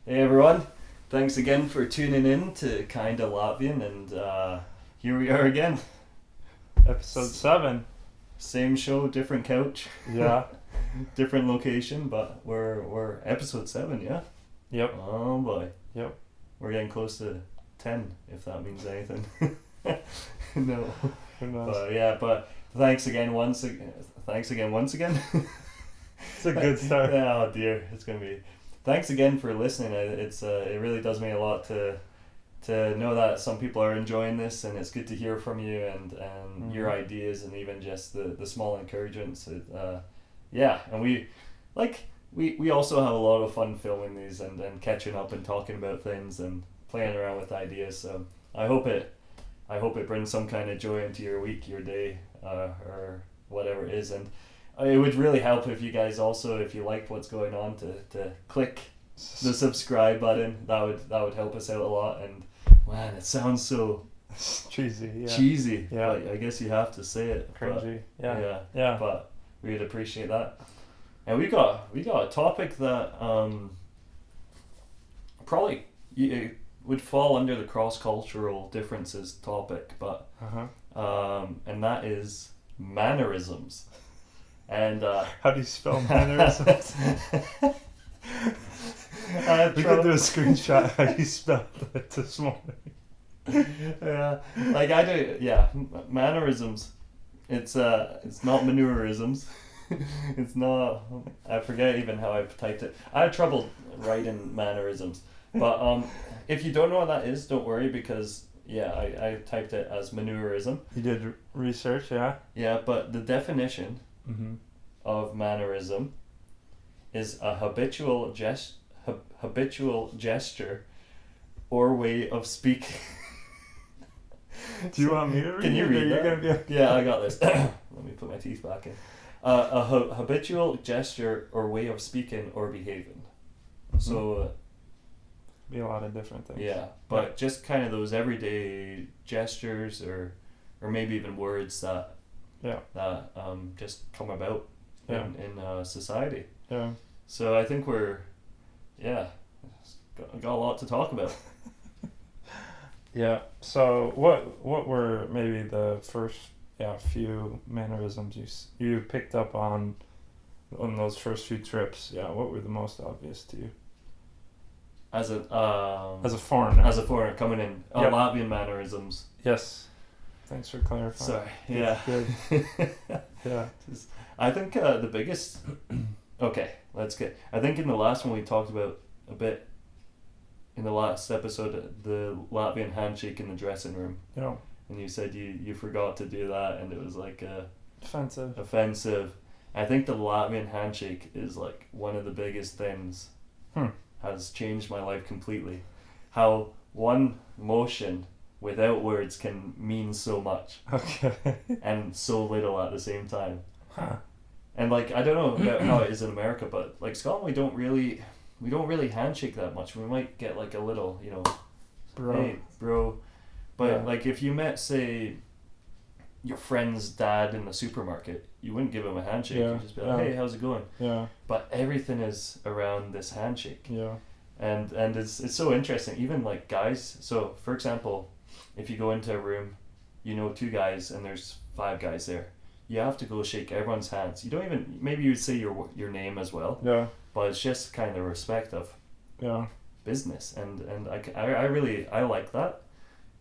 Hey everyone, thanks again for tuning in to Kinda Latvian, and here we are again. Episode 7. Same show, different couch, Yeah. different location, but we're episode 7, yeah? Yep. Oh boy. Yep. We're getting close to 10, if that means anything. No. Who knows? But thanks again once again. Thanks again once again. It's a good start. Oh dear, it's gonna be. Thanks again for listening. It really does mean a lot to know that some people are enjoying this, and it's good to hear from you and your ideas, and even just the small encouragements. And we also have a lot of fun filming these and catching up and talking about things and playing around with ideas. So I hope it brings some kind of joy into your week, your day, or whatever it is. And it would really help if you guys also, if you like what's going on, to click the subscribe button. That would help us out a lot. And man, it sounds so cheesy. Yeah. cheesy. Yeah. Like, I guess you have to say it. Cringy. Yeah. Yeah. But we'd appreciate that. And we got a topic that probably would fall under the cross-cultural differences topic, but and that is mannerisms. And How do you spell mannerisms? We could do a screenshot how you spelled it this morning. Yeah, like I do. Yeah, mannerisms. It's not maneurisms. It's not. I forget even how I typed it. I had trouble writing mannerisms, but if you don't know what that is, don't worry, because I typed it as maneurism. You did research, yeah? Yeah, but the definition Mm-hmm. of mannerism is a habitual gesture or way of speaking. Do you want me to read Can you it, read or that? you're gonna be... Yeah, I got this. Let me put my teeth back in. A habitual gesture or way of speaking or behaving. So be a lot of different things. yeah, but just kind of those everyday gestures or maybe even words that just come about in society. Yeah. So I think we're got a lot to talk about. Yeah. So what were maybe the first few mannerisms you picked up on those first few trips? Yeah. What were the most obvious to you? As a foreigner coming in, Yep. Latvian mannerisms. Yes. Thanks for clarifying. Sorry. Yeah. Good. Yeah. I think the biggest. Okay, let's get. I think in the last one we talked about a bit. In the last episode, the Latvian handshake in the dressing room. Yeah. And you said you forgot to do that, and it was like Offensive. I think the Latvian handshake is like one of the biggest things. Has changed my life completely. How one motion without words can mean so much. Okay. And so little at the same time. Huh. And like, I don't know about how it is in America, but like Scotland, we don't really handshake that much. We might get like a little, Bro. hey bro, but Yeah. like if you met, say, your friend's dad in the supermarket, you wouldn't give him a handshake. Yeah. You'd just be like, hey, how's it going? Yeah. But everything is around this handshake. Yeah. And it's so interesting. Even like guys. So for example, if you go into a room, two guys and there's 5 guys there, you have to go shake everyone's hands. You don't even, maybe you'd say your name as well. Yeah. But it's just kind of respect of business, and I like that.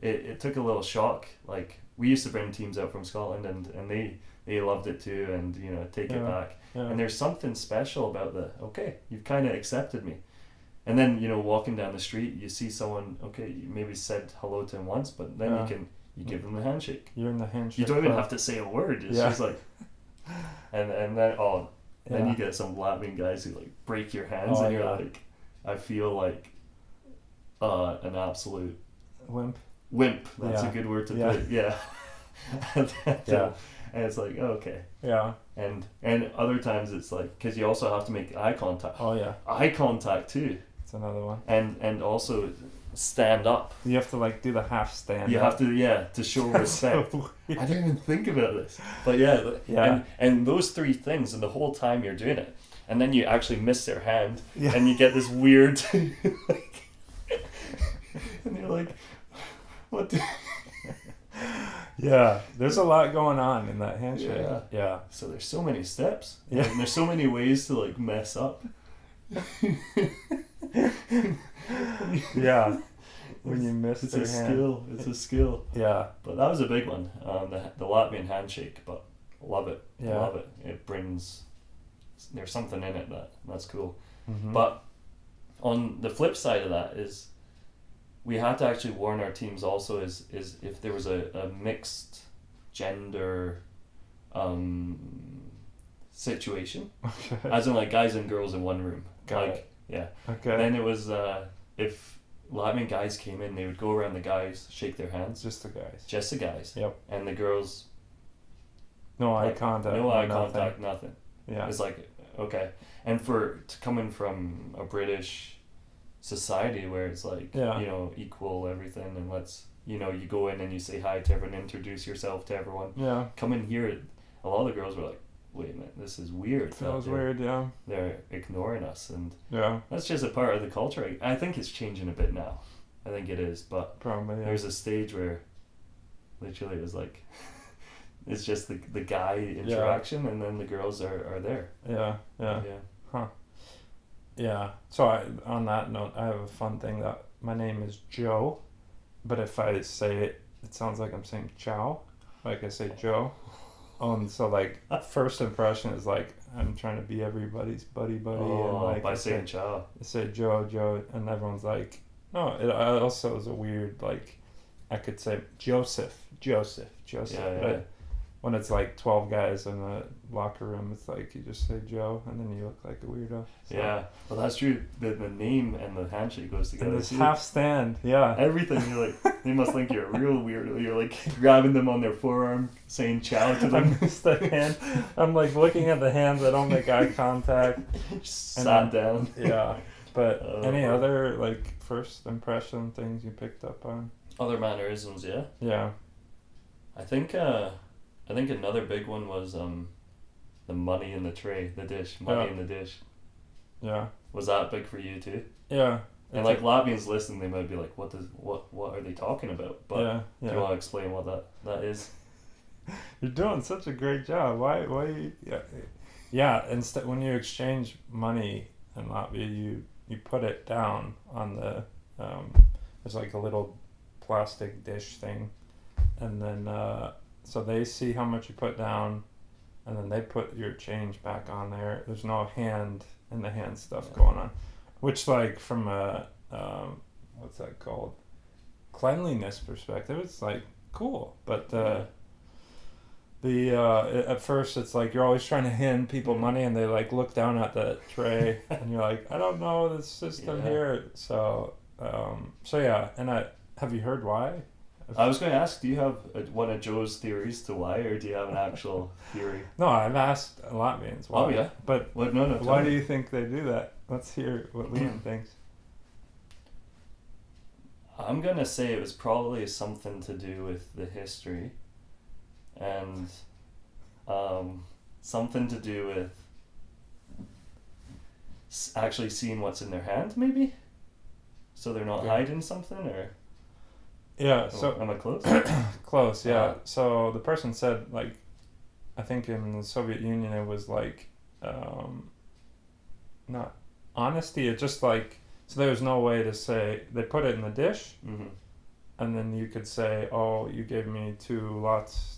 It took a little shock. Like, we used to bring teams out from Scotland, and they loved it too, and take it back. Yeah. And there's something special about you've kind of accepted me. And then walking down the street, you see someone, you maybe said hello to him once, but then you give them the handshake. You're in the handshake. You don't even have to say a word. It's just like, and then you get some Latvian guys who like break your hands, and you're like, I feel like an absolute wimp. That's a good word to put. Yeah. And it's like, okay. Yeah. And other times it's like, because you also have to make eye contact. Oh yeah. Eye contact too. It's another one. And also stand up. You have to like do the half stand. You have to show respect. So I didn't even think about this, but and those 3 things, and the whole time you're doing it, and then you actually miss their hand, Yeah. and you get this weird, like, and you're like, what? Yeah, there's a lot going on in that handshake. Yeah. So there's so many steps. Yeah. And there's so many ways to like mess up. Yeah. When you miss It's their a hand. skill. It's a skill. Yeah. But that was a big one. The Latvian handshake. But love it. Yeah. Love it. It brings. There's something in it that's cool. Mm-hmm. But on the flip side of that is, we had to actually warn our teams also is if there was a mixed gender situation, Okay. as in like guys and girls in one room. Got like it. yeah. Okay. Then it was if Latvian guys came in, they would go around the guys, shake their hands. Just the guys. Just the guys. Yep. And the girls, No eye like, contact. no eye nothing. contact, nothing. Yeah. It's like, okay. And coming from a British society where it's like, Yeah. you know, equal everything, and you go in and you say hi to everyone, introduce yourself to everyone. Yeah. Coming here, a lot of the girls were like, wait a minute, this is weird. It feels weird, yeah. They're ignoring us, and Yeah. that's just a part of the culture. I think it's changing a bit now. I think it is, but Probably, yeah. there's a stage where literally it was like it's just the guy interaction, and then the girls are there. Yeah, yeah. Yeah. Yeah. So on that note, I have a fun thing that my name is Joe, but if I say it, it sounds like I'm saying ciao. Like I say Joe. So like first impression is like I'm trying to be everybody's buddy, and like by saying ciao. I say Joe, and everyone's like, no. It also is a weird, like, I could say Joseph. Yeah, But yeah. when it's like 12 guys in a locker room, it's like you just say Joe, and then you look like a weirdo. So. Yeah, well that's true. The name and the handshake goes together. And this too. half stand, yeah. Everything, you're like, they must think you're a real weirdo. You're like grabbing them on their forearm, saying ciao to I them. missed the hand. I'm like looking at the hands. I don't make eye contact. Just And sat then- down. Yeah. But any Oh. other like first impression things you picked up on? Other mannerisms, yeah. Yeah. I think another big one was the money in the tray, the dish, money Yeah. in the dish. Yeah. Was that big for you too? Yeah. And like Latvians listen, they might be like, what are they talking about? But yeah. do you want to explain what that is? You're doing such a great job. Why yeah, instead when you exchange money in Latvia, you put it down on the there's like a little plastic dish thing, and then so they see how much you put down, and then they put your change back on there. There's no hand in the hand stuff going on, which like from a what's that called, cleanliness perspective, it's like cool, but at first it's like you're always trying to hand people money, and they like look down at the tray and you're like, I don't know the system here. So yeah. And have you heard why? I was going to ask, do you have one of Joe's theories to why, or do you have an actual theory? No, I've asked Latvians why. Oh yeah, but what? No. Why do you think they do that? Let's hear what Liam thinks. I'm gonna say it was probably something to do with the history, and something to do with actually seeing what's in their hand, maybe. So they're not hiding something, or yeah. So am I close? Close, yeah. So the person said, like, I think in the Soviet Union it was like, not honesty. It's just like, so there's no way to say, they put it in the dish, Mm-hmm. and then you could say, oh, you gave me 2 lots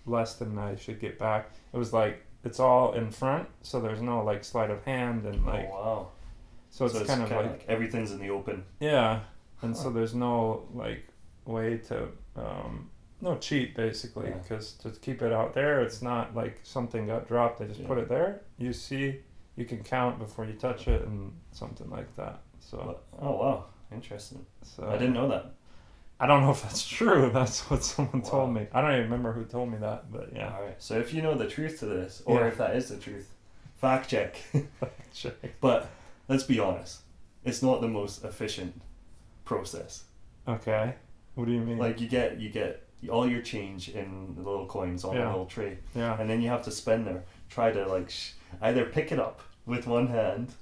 less than I should get back. It was like, it's all in front, so there's no like sleight of hand, and like, Oh wow. so it's kind of like everything's in the open. yeah, and so there's no like way to no cheat basically, because to keep it out there, it's not like something got dropped, they just put it there, you see, you can count before you touch it, and something like that. So oh wow, interesting. So I didn't know that. I don't know if that's true. That's what someone told me. I don't even remember who told me that, but yeah. All right. So if you know the truth to this, or if that is the truth, fact check. Check. But let's be honest, it's not the most efficient process. Okay. What do you mean? Like you get all your change in the little coins on a little tray, Yeah. and then you have to spend there. Try to like either pick it up with one hand,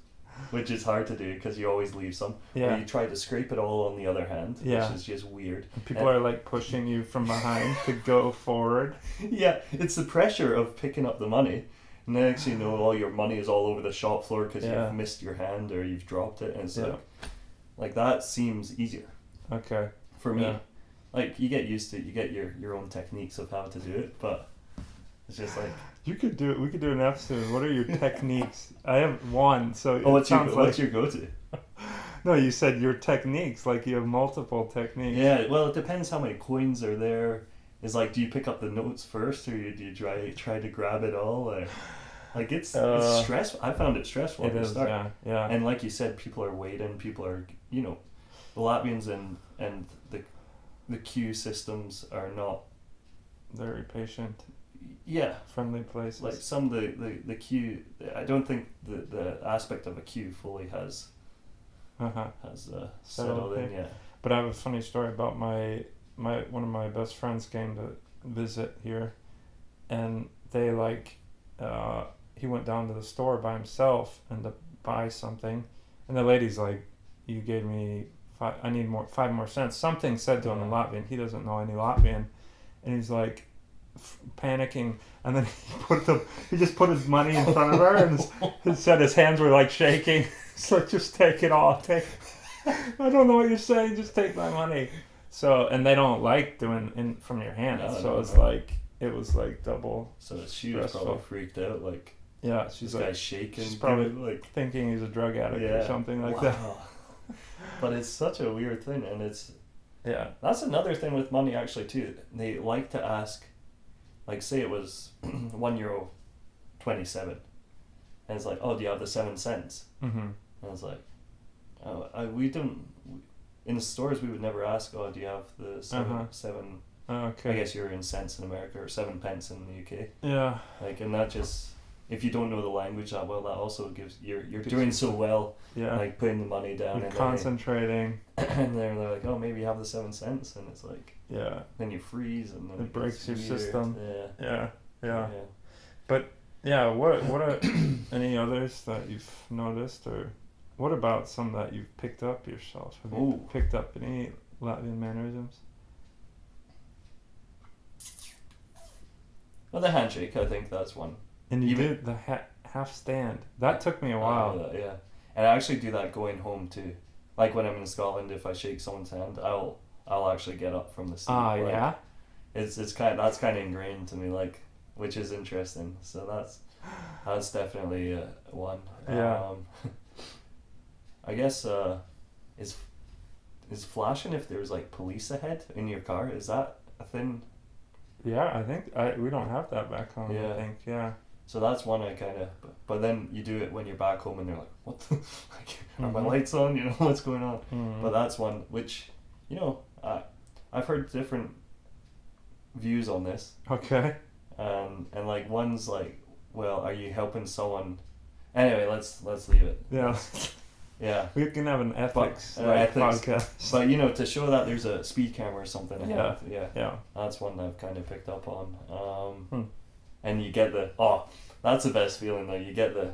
which is hard to do because you always leave some. Yeah. Or you try to scrape it all on the other hand, Yeah. which is just weird. And people are like pushing you from behind to go forward. Yeah, it's the pressure of picking up the money. Next you know, all your money is all over the shop floor because you've missed your hand or you've dropped it, and it's like that seems easier. Okay. For me, like you get used to it, you get your own techniques of how to do it, but it's just like you could do it. We could do an episode. What are your techniques? I have one. So what's your go-to? No, you said your techniques. Like you have multiple techniques. Yeah. Well, it depends how many coins are there. Is like, do you pick up the notes first, or do you try to grab it all? Or, like it's stressful. I found it stressful at the start. Yeah. And like you said, people are waiting. People are, the Latvians and the queue systems are not very patient. Yeah. Friendly places. Like some of the queue, I don't think the aspect of a queue fully has settled in yet. But I have a funny story about my one of my best friends came to visit here, and they he went down to the store by himself and to buy something, and the lady's like, "You gave me I need 5 more cents." Something said to him in Latvian. He doesn't know any Latvian, and he's like panicking, and then he just put his money in front of her, and he said his hands were like shaking. It's like, just take it all. I don't know what you're saying. Just take my money. So, and they don't like doing from your hands. It was like double. So she was probably freaked out. Like, yeah, she's like, shaking. She's probably like thinking he's a drug addict or something like that. But it's such a weird thing, and that's another thing with money actually too. They like to ask, like, say it was €1.27, and it's like, oh, do you have the 7 cents? Mm-hmm. And I was like, oh, we don't. In the stores, we would never ask, oh, do you have the seven? Okay. I guess you're in cents in America, or 7 pence in the UK. Yeah. Like, and that just, if you don't know the language that well, that also gives you're doing so well. Yeah. Like putting the money down you're and concentrating. And they're like, oh, maybe you have the 7 cents, and it's like, yeah. Then you freeze, and then it breaks your weird. system. Yeah. But yeah, what are any others that you've noticed, or what about some that you've picked up yourself? Have you picked up any Latvian mannerisms? Well, the handshake, I think that's one. And you did the half stand. That took me a while. Yeah. And I actually do that going home too. Like when I'm in Scotland, if I shake someone's hand, I'll actually get up from the seat. Yeah. That's kind of ingrained to me, like, which is interesting. So that's definitely one. Yeah. I guess is flashing if there's like police ahead in your car. Is that a thing? Yeah, I think we don't have that back home. Yeah. I think, yeah. So that's one I kind of, but then you do it when you're back home and they're like, what the, like, are my lights on? You know, what's going on? Mm-hmm. But that's one which, I've heard different views on this. Okay. And like one's like, well, are you helping someone? Anyway, let's leave it. Yeah. Yeah. We can have an ethics podcast. But to show that there's a speed camera or something. Yeah. That's one that I've kind of picked up on. And you get that's the best feeling though. You get the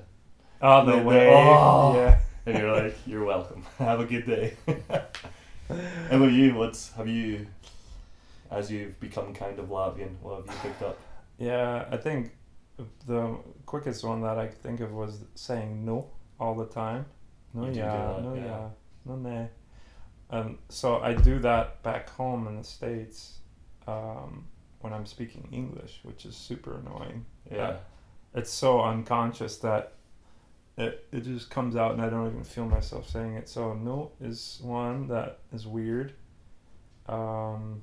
wave. Yeah. And you're like, you're welcome. Have a good day. And with you, as you've become kind of Latvian, what have you picked up? Yeah, I think the quickest one that I could think of was saying no all the time. No, no. So I do that back home in the States when I'm speaking English, which is super annoying. Yeah. It's so unconscious that it just comes out and I don't even feel myself saying it. So no is one that is weird. And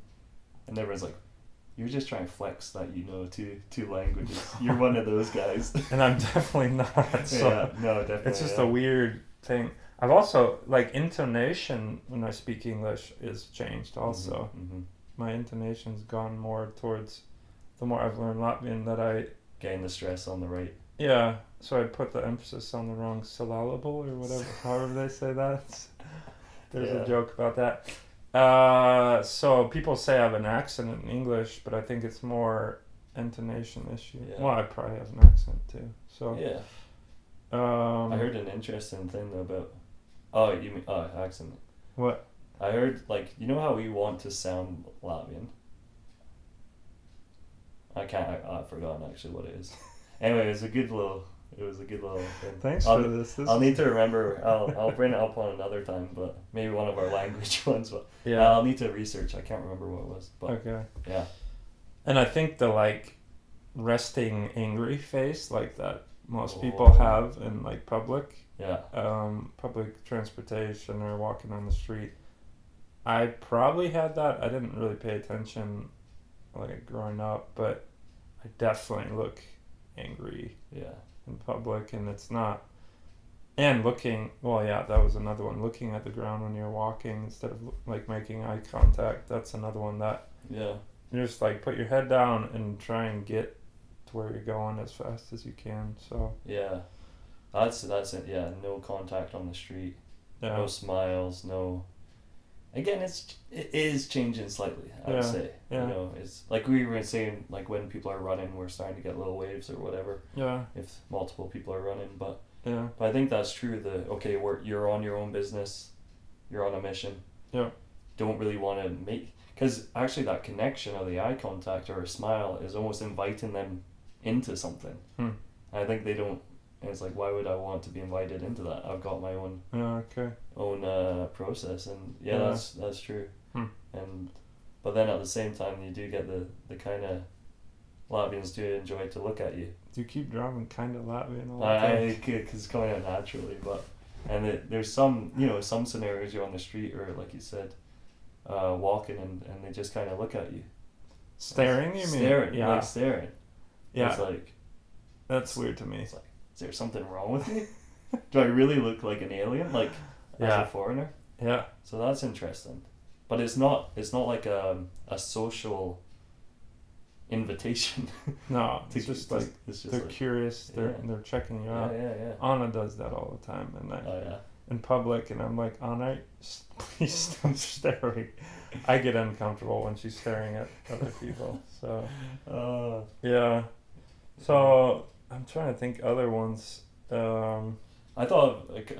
everyone's like, you're just trying to flex that you know two languages. You're one of those guys. And I'm definitely not. So yeah, no, definitely. It's just a weird thing. I've also, like, intonation when I speak English is changed also. Mm-hmm. My intonation's gone more towards, the more I've learned Latvian, that I... Getting the stress on the right. Yeah, so I put the emphasis on the wrong syllable or whatever, however they say that. There's a joke about that. So people say I have an accent in English, but I think it's more intonation issue. Yeah. Well, I probably have an accent too. So yeah. I heard an interesting thing though about. Oh, you mean accent? What? I heard like you know how we want to sound Latvian. I've forgotten actually what it is. Anyway, it was a good little thing. Thanks for this. I'll need to remember. I'll bring it up on another time, but maybe one of our language ones. But Yeah. I'll need to research. I can't remember what it was. But Okay. yeah. And I think the like resting angry face like that most people have in like public transportation or walking on the street. I probably had that. I didn't really pay attention like growing up, but I definitely look angry in public, and it's not. And looking, that was another one. Looking at the ground when you're walking instead of like making eye contact. That's another one that you just like put your head down and try and get to where you're going as fast as you can. So that's it. Yeah, no contact on the street. Yeah. No smiles. No. Again, it is changing slightly. I would say. Yeah. You know, it's like we were saying. Like when people are running, we're starting to get little waves or whatever. Yeah. If multiple people are running, but. Yeah. But I think that's true. You're on your own business. You're on a mission. Yeah. Don't really want to make. Because actually that connection of the eye contact or a smile is almost inviting them into something. I think they don't. And it's like, why would I want to be invited into that? I've got my own own process, and that's true. But then at the same time, you do get the kind of Latvians do enjoy to look at you. Do you keep driving kind of Latvian all the time? Because it's coming out naturally, there's some scenarios you're on the street or like you said, walking and they just kind of look at you. Staring, you mean? Staring, yeah. Staring. Yeah. It's like... That's weird to me. It's like, is there something wrong with me? Do I really look like an alien, like as a foreigner? Yeah. So that's interesting. But it's not like a social invitation. No, it's just like they're curious. They're checking you out. Yeah. Anna does that all the time, and in public, and I'm like, Anna, please stop staring. I get uncomfortable when she's staring at other people. So, So I'm trying to think other ones. I thought like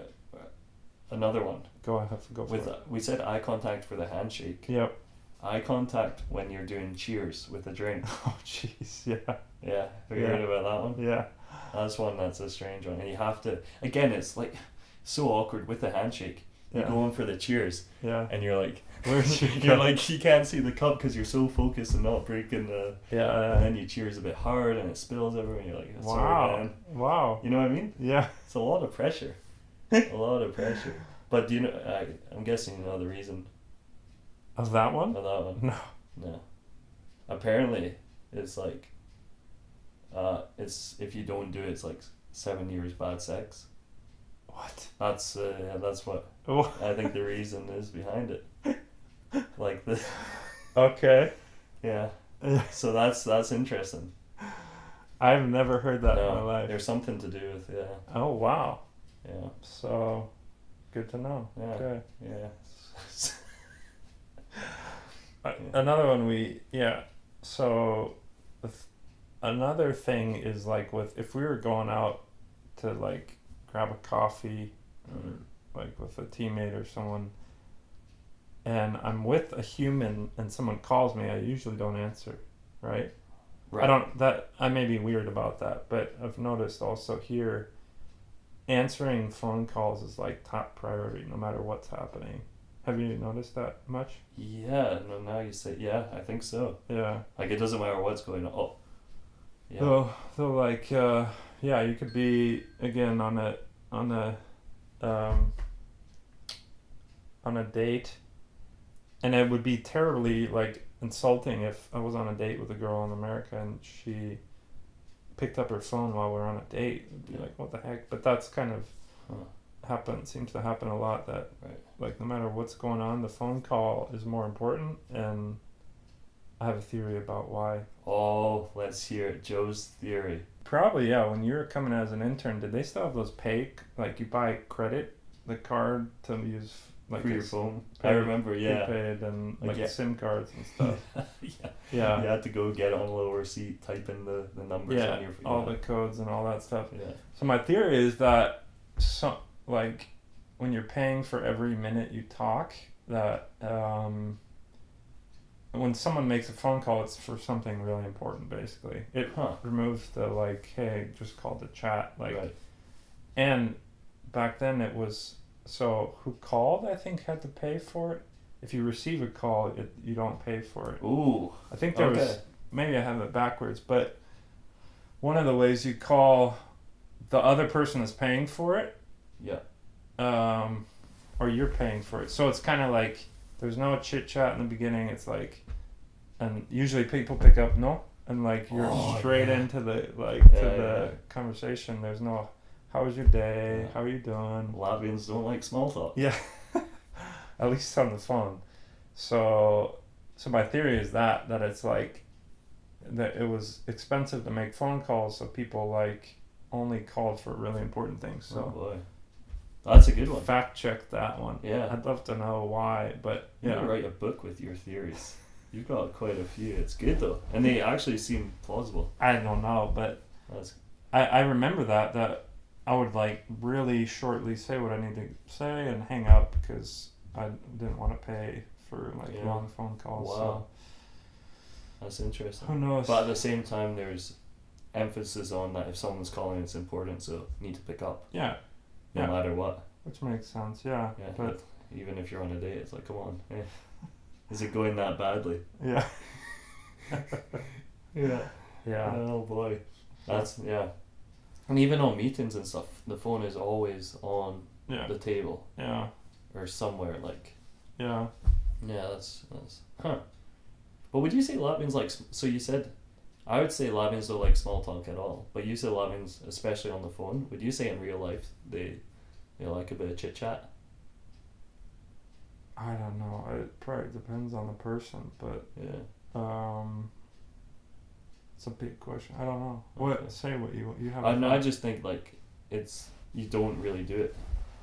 another one. Go for it. We said eye contact for the handshake. Yep. Eye contact when you're doing cheers with a drink. Oh, jeez, yeah. Yeah, have you heard about that one? Yeah. That's one that's a strange one. And you have to, again, it's like so awkward with the handshake. You're going for the cheers. Yeah. And you're like, where's your you're like, you can't see the cup because you're so focused and not breaking the... Yeah. And then you cheers a bit hard and it spills everywhere and you're like, sorry, man. Wow. You know what I mean? Yeah. It's a lot of pressure. A lot of pressure. But do you know, I'm guessing you know the reason. Of that one? Of that one. No. Apparently, it's like, it's if you don't do it, it's like 7 years bad sex. What? That's what I think the reason is behind it. Like the. Okay. Yeah. So that's interesting. I've never heard that in my life. There's something to do with Oh wow. Yeah. So, good to know. Yeah. Okay. Yeah. Another one so another thing is like if we were going out to like grab a coffee or like with a teammate or someone and I'm with a human and someone calls me, I usually don't answer, right? I may be weird about that, but I've noticed also here answering phone calls is like top priority no matter what's happening. Have you noticed that much? Yeah, no, now you say, I think so. Yeah. Like, it doesn't matter what's going on. Oh. Yeah. So like, you could be, again, on a date, and it would be terribly, like, insulting if I was on a date with a girl in America and she picked up her phone while we're on a date. It would be like, what the heck? But that's kind of... seems to happen a lot that like no matter what's going on, the phone call is more important, and I have a theory about why. Oh, let's hear it. Joe's theory. Probably, when you were coming as an intern, did they still have those like you buy the card to use like for your phone. I remember, prepaid and like SIM cards and stuff. Yeah. You had to go get it on a little receipt, type in the numbers on your phone. All the codes and all that stuff. Yeah. So my theory is that like when you're paying for every minute you talk, that when someone makes a phone call, it's for something really important. Basically, it removes the like, hey, just call to chat, like, right. And back then it was, so who called, I think, had to pay for it. If you receive a call, you don't pay for it. Ooh. I think there was, maybe I have it backwards, but one of the ways you call, the other person is paying for it. Yeah. Or you're paying for it. So it's kind of like, there's no chit chat in the beginning. It's like, and usually people pick up no, and like you're straight into the the conversation. There's no, how was your day? Yeah. How are you doing? Latvians don't like small talk. Yeah. At least on the phone. So my theory is that it's like that it was expensive to make phone calls, so people like only called for really important things. So oh boy. That's a good one. Fact check that one. Yeah. I'd love to know why, but you need to write a book with your theories. You've got quite a few. It's good though, and they actually seem plausible. I don't know, but I remember that I would like really shortly say what I need to say and hang up because I didn't want to pay for like long phone calls. Wow. So. That's interesting. Who knows? But at the same time, there's emphasis on that if someone's calling, it's important, so you need to pick up. Yeah. No matter what. Which makes sense, yeah. Yeah. But even if you're on a date, it's like, come on. Yeah. Is it going that badly? Yeah. Yeah. Yeah. Oh boy. That's And even on meetings and stuff, the phone is always on the table. Yeah. Or somewhere like. Yeah. Yeah, that's But would you say Latvians like, so you said, I would say Latvians don't like small talk at all, but you said Latvians, especially on the phone, would you say in real life they like a bit of chit chat? I don't know. It probably depends on the person, but it's a big question. I don't know. What say what you have? I just think like you don't really do it.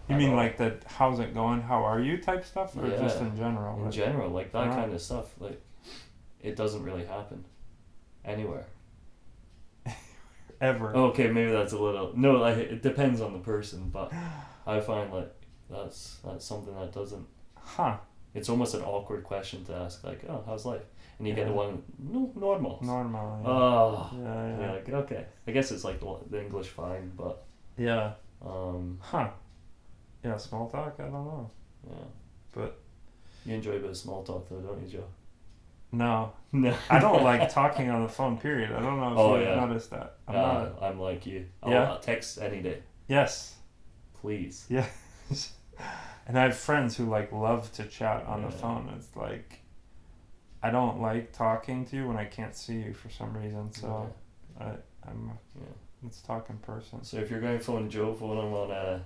You mean like that? How's it going? How are you? Type stuff, or just in general? In general, like that kind of stuff. Like it doesn't really happen anywhere. Ever. Okay, maybe that's a little. No, like it depends on the person, but I find like that's something that doesn't. It's almost an awkward question to ask, like, oh, how's life? And you get the one, no, normal. Normal. Yeah. Oh. Yeah. Like, okay. I guess it's like the English fine, but. Yeah. Yeah, small talk. I don't know. Yeah. But. You enjoy a bit of small talk, though, don't you, Joe? No. I don't like talking on the phone. Period. I don't know if you noticed that. I'm like you. I'll text any day. Yes. Please. Yeah. And I have friends who like love to chat on the phone. It's like, I don't like talking to you when I can't see you for some reason. So, let's talk in person. So if you're going to phone Joe, phone him on a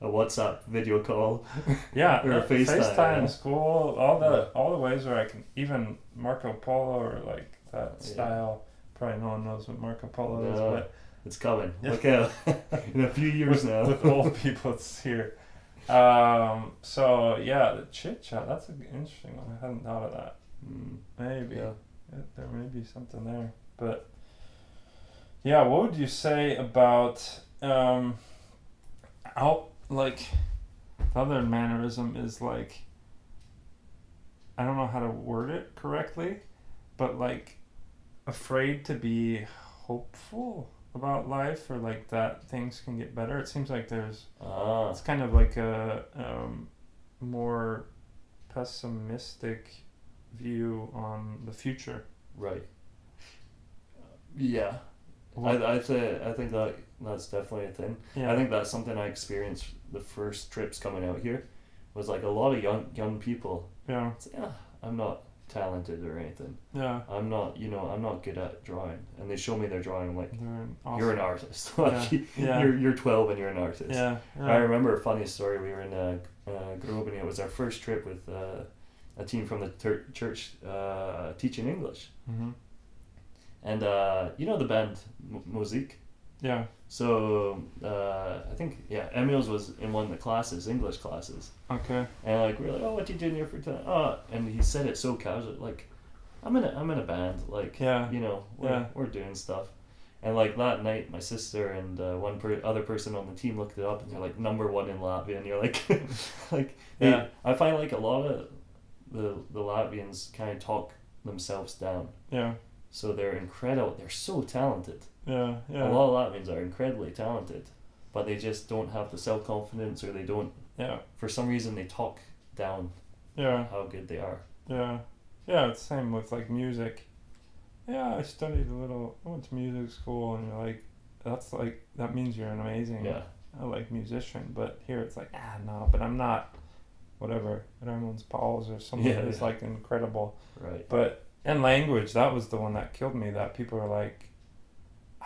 WhatsApp video call. Yeah, or a FaceTime. Is cool. All the ways where I can, even Marco Polo or like that style. Probably no one knows what Marco Polo is, but it's coming. Look out! In a few years now, with old people, it's here. So the chit chat. That's an interesting one. I hadn't thought of that. Maybe there may be something there, but what would you say about like the other mannerism is like, I don't know how to word it correctly, but like afraid to be hopeful about life, or like that things can get better. It seems like there's it's kind of like a more pessimistic view on the future. Right. Yeah. I think that's definitely a thing. Yeah. I think that's something I experienced the first trips coming out here, was like a lot of young people. Yeah. I'm not talented or anything. Yeah. I'm not good at drawing, and they show me their drawing. I'm like, awesome. You're an artist. Like, you're 12 and you're an artist. Yeah. I remember a funny story. We were in Grobany. It was our first trip with a team from the church teaching English. Mm-hmm. And the band Music. Yeah. So I think Emil's was in one of the classes, English classes, Okay. and like we're like, oh, what you doing here for time? Oh, and he said it so casual, like, I'm in a band, like, Yeah. you know, we're doing stuff, and like that night, my sister and other person on the team looked it up, and they're like #1 in Latvia, and you're like, like, Yeah. I find like a lot of the Latvians kind of talk themselves down. Yeah. So they're incredible. They're so talented. Yeah. Yeah. A lot of Latvians are incredibly talented, but they just don't have the self-confidence, or they don't. Yeah. For some reason, they talk down. Yeah. How good they are. Yeah. Yeah. It's the same with like music. Yeah, I studied a little. I went to music school, and you're like, that means you're an amazing, like musician. But here it's like, no, but I'm not. Whatever, Raymond's Pauls or something is like incredible. Right. But and language, that was the one that killed me. That people are like,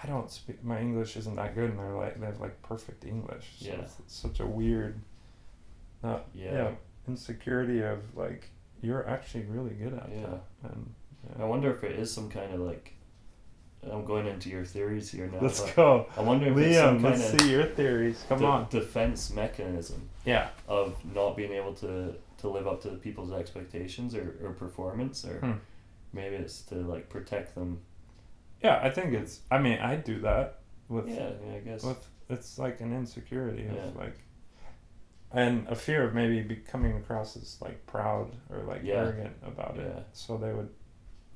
I don't speak. My English isn't that good, and they have like perfect English. So it's such a weird. Insecurity of like you're actually really good at that. And I wonder if it is some kind of like. I'm going into your theories here now. Let's go. I wonder if it's some kind let's see your theories. Come on. Defense mechanism. Yeah. Of not being able to live up to people's expectations or performance, or maybe it's to like protect them. Yeah, I think it's. I mean, I do that with. Yeah, I guess. It's like an insecurity of like. And a fear of maybe coming across as like proud or like arrogant about it. So they would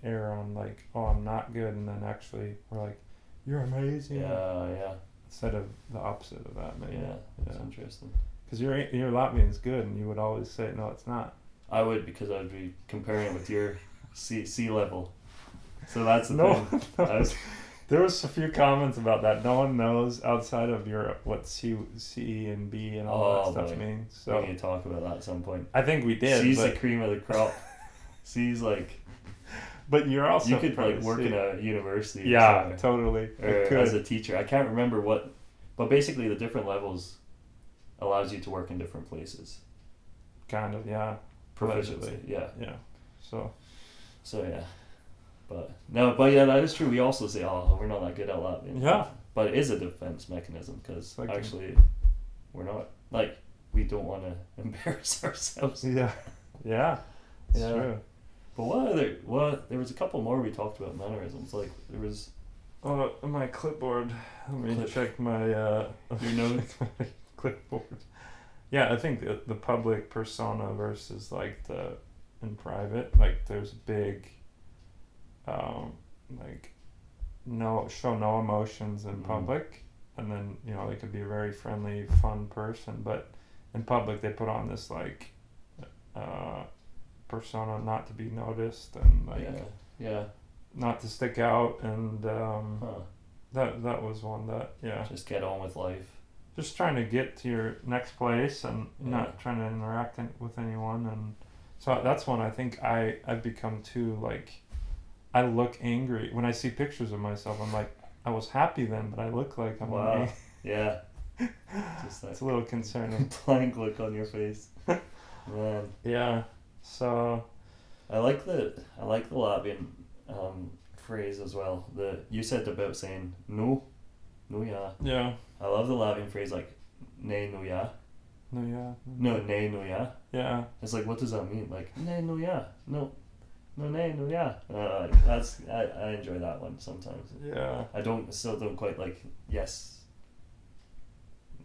err on like, oh, I'm not good, and then actually we're like, you're amazing. Yeah. Instead of the opposite of that, maybe. Yeah. That's interesting. Because your Latvian's good, and you would always say, no, it's not. I would, because I would be comparing it with your sea level. So that's the thing. There was a few comments about that. No one knows outside of Europe what C and B and all that stuff means. So we need to talk about that at some point. I think we did. C's the cream of the crop. C's like. But you're also. You could like work in a university. Yeah, totally. Or as a teacher. I can't remember what, but basically the different levels allows you to work in different places. Kind of, yeah. Proficiency, yeah. So yeah. But yeah, that is true. We also say, oh, we're not that good at Latvian. Yeah. But it is a defense mechanism, because like actually we're not, like, we don't want to embarrass ourselves. Yeah. It's true. But there was a couple more we talked about mannerisms. Like there was. My clipboard. Let me check my your notes. Clipboard. Yeah, I think the public persona versus like the in private. Like there's big. Like show no emotions in public, and then they could be a very friendly, fun person, but in public they put on this like persona not to be noticed and like not to stick out, and that was one that just get on with life, just trying to get to your next place and not trying to interact with anyone. And so that's one I think I've become too like. I look angry when I see pictures of myself. I'm like, I was happy then, but I look like I'm angry. Yeah. Just that it's a little concerning. Blank look on your face. Man. Yeah. So. I like the Latvian phrase as well. You said about saying no, yeah. Yeah. I love the Latvian phrase like ne no ja. No yeah. No ne no ja. Yeah. It's like, what does that mean? Like ne no ja. No. No, yeah. I enjoy that one sometimes. Yeah. I still don't quite like yes.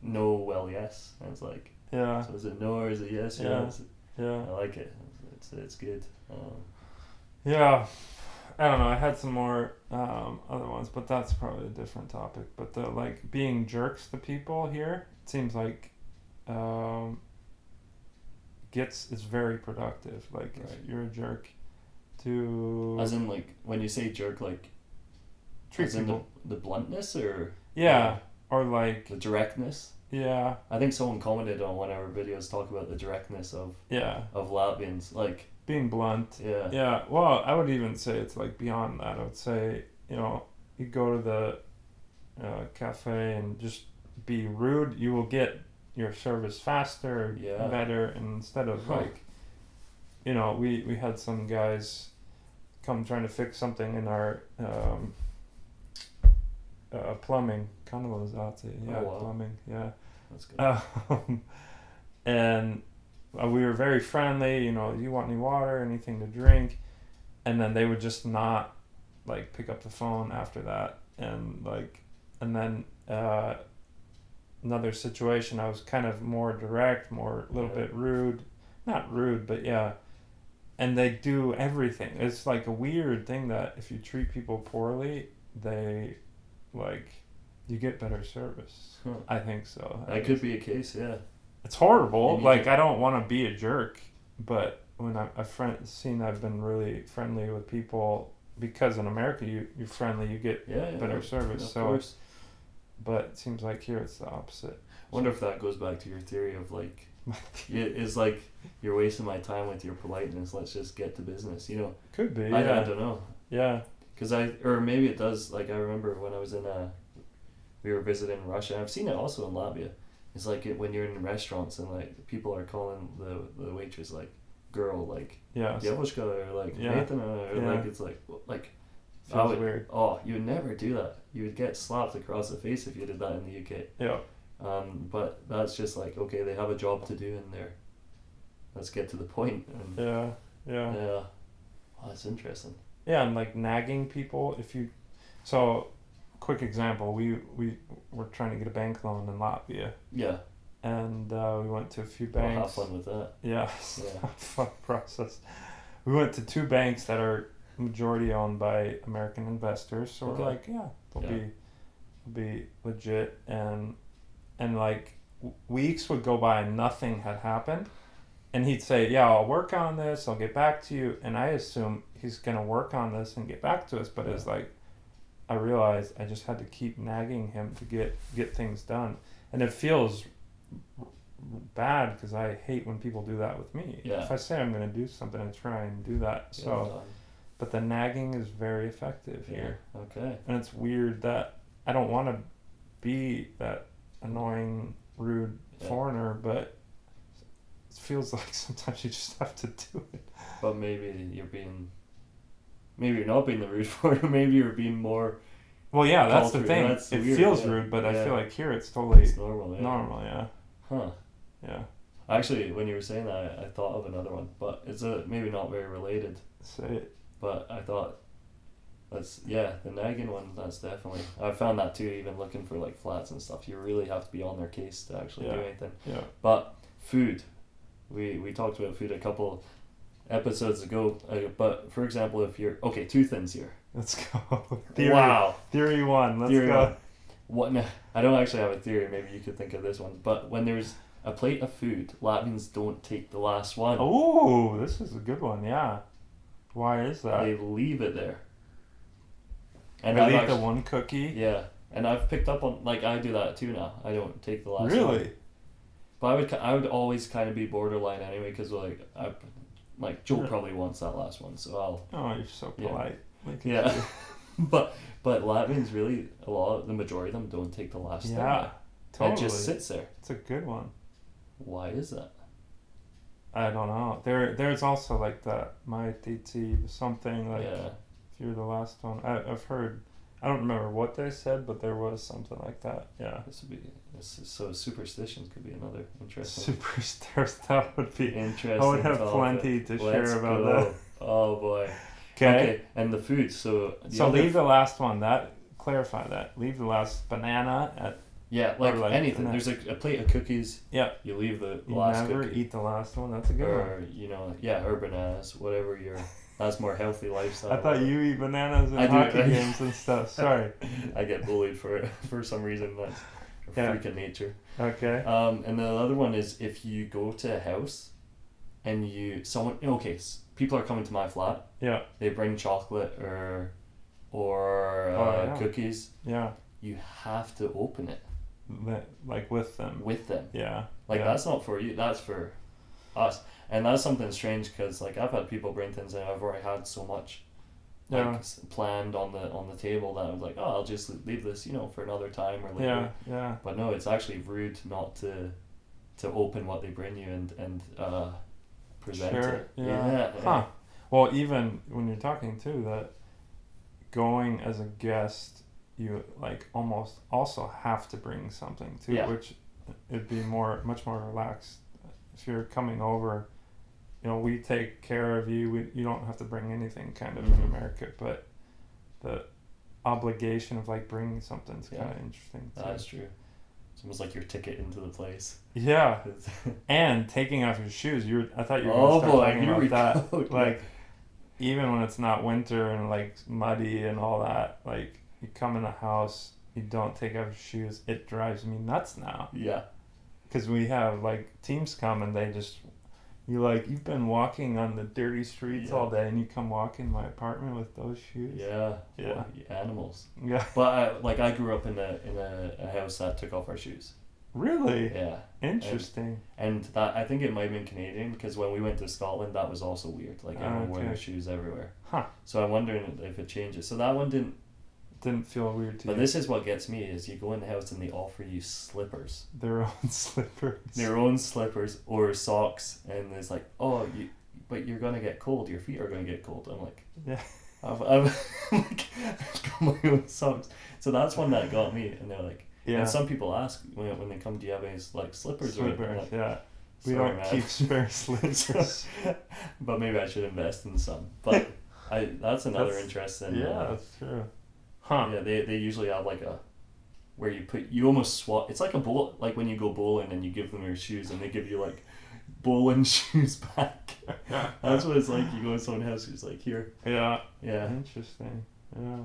No, well, yes. And it's like. Yeah. So is it no or is it yes? Yeah. Yeah. I like it. It's good. Yeah. I don't know. I had some more other ones, but that's probably a different topic. But the like being jerks to people here, it seems like is very productive. Like if you're a jerk. As in, like, when you say jerk, like, as in the bluntness, or or like the directness. Yeah, I think someone commented on one of our videos talk about the directness of Latvians, like being blunt. Yeah. Well, I would even say it's like beyond that. I would say you go to the cafe and just be rude. You will get your service faster, better, and instead of like. We had some guys come trying to fix something in our plumbing, kanalisation, yeah, Oh, wow. plumbing, yeah. That's good. And we were very friendly, you know, you want any water, anything to drink, and then they would just not like pick up the phone after that, and then another situation I was kind of more direct, a little bit rude, not rude, but yeah, and they do everything. It's like a weird thing that if you treat people poorly, they like you get better service. Huh. I think so. That could be a case, yeah. It's horrible. Like, I don't want to be a jerk, but when I've been really friendly with people, because in America you're friendly, you get better service. Of so, course. But it seems like here it's the opposite. I wonder if that goes back to your theory of like, it's like you're wasting my time with your politeness. Let's just get to business. You know. Could be. I don't know. Yeah. Because or maybe it does. Like I remember when I was we were visiting Russia. I've seen it also in Latvia. It's like when you're in restaurants and like people are calling the waitress like girl, like Devushka, or like Nathan, or like it's like feels weird. Oh, you would never do that. You would get slapped across the face if you did that in the UK. Yeah. But that's just like, okay, they have a job to do in there. Let's get to the point. And yeah. Oh, that's interesting. Yeah, and like nagging people so quick example, we were trying to get a bank loan in Latvia. Yeah. And we went to a few banks. Have fun with that. Yeah. Fun process. We went to 2 banks that are majority owned by American investors, so we're like, they'll be legit, and like weeks would go by and nothing had happened, and he'd say, I'll work on this, I'll get back to you, and I assume he's gonna work on this and get back to us, but it's like I realized I just had to keep nagging him to get things done, and it feels bad because I hate when people do that with me. If I say I'm going to do something, I try and do that. So, but the nagging is very effective here. Okay. And it's weird that I don't want to be that annoying, rude foreigner, but it feels like sometimes you just have to do it. But maybe you're not being the rude foreigner. Maybe you're being more. Well, yeah, that's the thing. It feels rude, but I feel like here it's totally normal. Yeah. Normal, yeah. Huh. Yeah. Actually, when you were saying that, I thought of another one, but it's maybe not very related. Say it. But I thought, the nagging one, that's definitely. I found that too, even looking for like flats and stuff. You really have to be on their case to actually do anything. Yeah. But food, we talked about food a couple episodes ago. But for example, if you're 2 things here. Let's go. Theory 1. Let's go. What? No, I don't actually have a theory. Maybe you could think of this one. But when there's a plate of food, Latvians don't take the last one. Oh, this is a good one. Yeah. Why is that? They leave it there. And they leave the one cookie? Yeah. And I've picked up on, like, I do that too now. I don't take the last one. Really? But I would always kind of be borderline anyway, because Joe probably wants that last one, so I'll... Oh, you're so polite. Yeah. But Latvians really, the majority of them don't take the last thing. Yeah, totally. It just sits there. It's a good one. Why is that? I don't know. There's also like that my titi something like if you're the last one. I've heard. I don't remember what they said, but there was something like that. Yeah. So superstitions could be another interesting. That would be interesting. I would have plenty to share about that. Oh boy. Okay. And the food. So leave the last one. Clarify that. Leave the last banana at. Yeah, like anything. Banana. There's a plate of cookies. Yeah. You leave the you last never cookie. Eat the last one. That's a good one. Or bananas, whatever that's more healthy lifestyle. I thought you eat bananas in hockey games and stuff. Sorry. I get bullied for it for some reason. That's a freak of nature. Okay. And the other one is if you go to a house and people are coming to my flat. Yeah. They bring chocolate or cookies. Yeah. You have to open it. Like with them. Yeah. That's not for you. That's for us. And that's something strange because like I've had people bring things and I've already had so much planned on the table that I was like, I'll just leave this, for another time or later. Yeah. But no, it's actually rude not to open what they bring you and present it. Yeah. Huh. Well, even when you're talking too, that going as a guest you like almost also have to bring something too, Yeah. which it'd be much more relaxed if you're coming over. We take care of you. You don't have to bring anything kind of in America, but the obligation of like bringing something's kind of interesting too. That's true. It's almost like your ticket into the place. Yeah, and taking off your shoes. I thought you were going to start talking about that. Like, even when it's not winter and like muddy and all that, like you come in the house, you don't take off your shoes. It drives me nuts now. Yeah. Because we have like teams come and they just, you've been walking on the dirty streets all day and you come walk in my apartment with those shoes. Yeah. Yeah. Well, animals. Yeah. But I grew up in a house that took off our shoes. Really? Yeah. Interesting. And that, I think it might have been Canadian, because when we went to Scotland, that was also weird. Like everyone wearing their shoes everywhere. Huh. So I'm wondering if it changes. So that one didn't feel weird to you. But this is what gets me, is you go in the house and they offer you slippers. Their own slippers. Their own slippers or socks, and it's like, but you're gonna get cold. Your feet are gonna get cold. I'm like, yeah. I've got my own socks. So that's one that got me, and they're like, yeah. And some people ask when they come, do you have any like slippers? Slippers, like, yeah. We don't keep spare slippers. But maybe I should invest in some. But that's another interesting. Yeah, that's true. Huh. Yeah, they usually have like where you almost swap. It's like a bowl, like when you go bowling and you give them your shoes and they give you like bowling shoes back. That's what it's like. You go to someone's house who's like, here. Yeah. Yeah. Interesting. Yeah.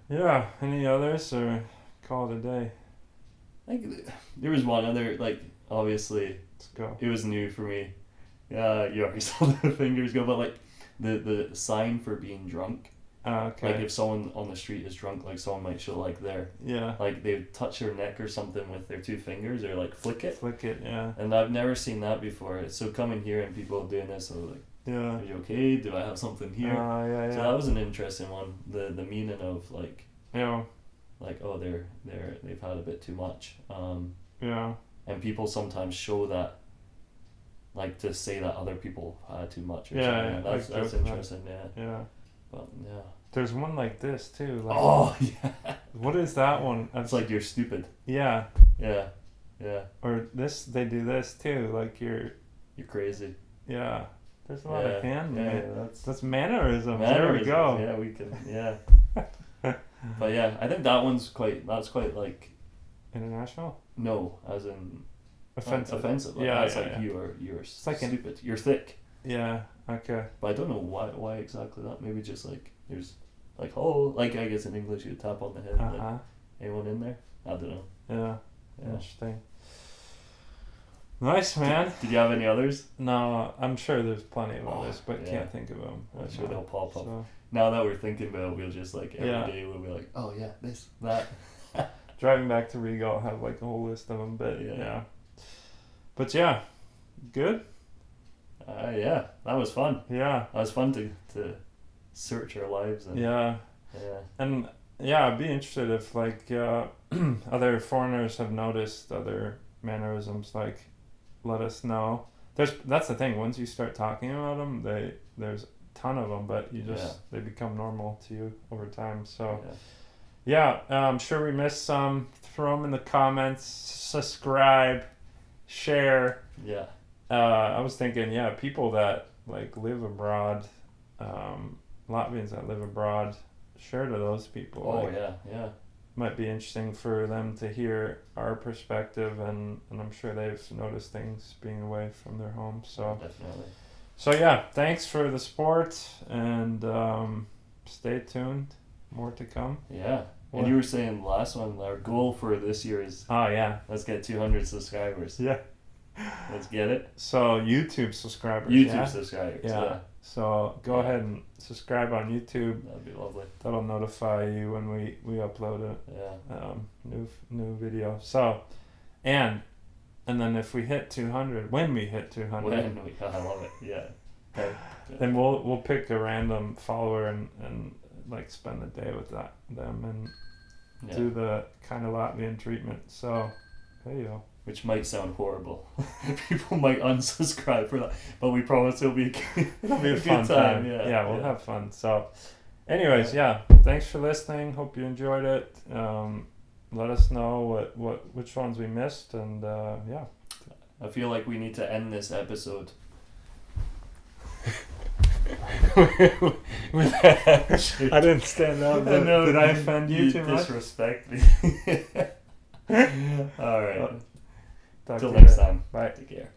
Yeah. Any others, or call it a day? I think there was one other, like, obviously. Let's go. It was new for me. Yeah, you already saw the fingers go, but like the sign for being drunk. Okay. Like if someone on the street is drunk, like someone might show like like they touch their neck or something with their two fingers, or like flick it. Yeah. And I've never seen that before. So coming here and people doing this, I was like, are you okay? Do I have something here? Yeah. So that was an interesting one. The meaning of like, like, oh, they've had a bit too much. And people sometimes show that, like, to say that other people had too much. Or something. That's interesting. Yeah. But yeah. There's one like this too. Like, oh yeah. What is that one? It's like you're stupid. Yeah. Yeah. Yeah. Or this, they do this too. Like you're crazy. Yeah. There's a lot of handmade. Yeah, that's mannerisms. There we go. Yeah, we can. Yeah. But yeah, I think that's quite like international. No, as in offensive. Like, yeah, that's yeah, like yeah. you're like stupid. You're thick. Yeah. Okay. But I don't know why exactly that. Maybe just like there's like, oh, like I guess in English you tap on the head. Like, anyone in there? I don't know. Yeah. Interesting. Nice, man. Did you have any others? No, I'm sure there's plenty of others, but can't think of them. I'm sure they'll pop up. So. Now that we're thinking about it, we'll just like every day we'll be like, oh yeah, this, that. Driving back to Riga, I'll have like a whole list of them, but yeah. But yeah, good. Yeah, that was fun. Yeah. That was fun to search our lives. And, And I'd be interested if like other foreigners have noticed other mannerisms, like let us know. That's the thing, once you start talking about them, there's a ton of them, but they become normal to you over time. So I'm sure we missed some. Throw them in the comments, subscribe, share. Yeah. I was thinking, people that like live abroad, Latvians that live abroad, share to those people. Oh, like, yeah. Might be interesting for them to hear our perspective, and I'm sure they've noticed things being away from their home. So definitely. So thanks for the support, and stay tuned. More to come. Yeah. And you were saying last one, our goal for this year is let's get 200 subscribers. Yeah. Let's get it. So YouTube subscribers. Subscribers. Yeah. So go ahead and subscribe on YouTube. That'd be lovely. That'll notify you when we upload a new video. So, and then if we hit 200, when we hit 200, I love it. Yeah. Okay. Then we'll pick a random follower and like spend the day with them and do the kind of Latvian treatment. So there you go. Which might sound horrible. People might unsubscribe for that, but we promise it'll be a fun time. Yeah, We'll have fun. So Anyways, yeah. Thanks for listening. Hope you enjoyed it. Let us know which ones we missed, and yeah. I feel like we need to end this episode. With a handshake. I didn't stand up. Did I offend you too much? Disrespect me. All right. Talk Till to you next later. time. Bye. Take care.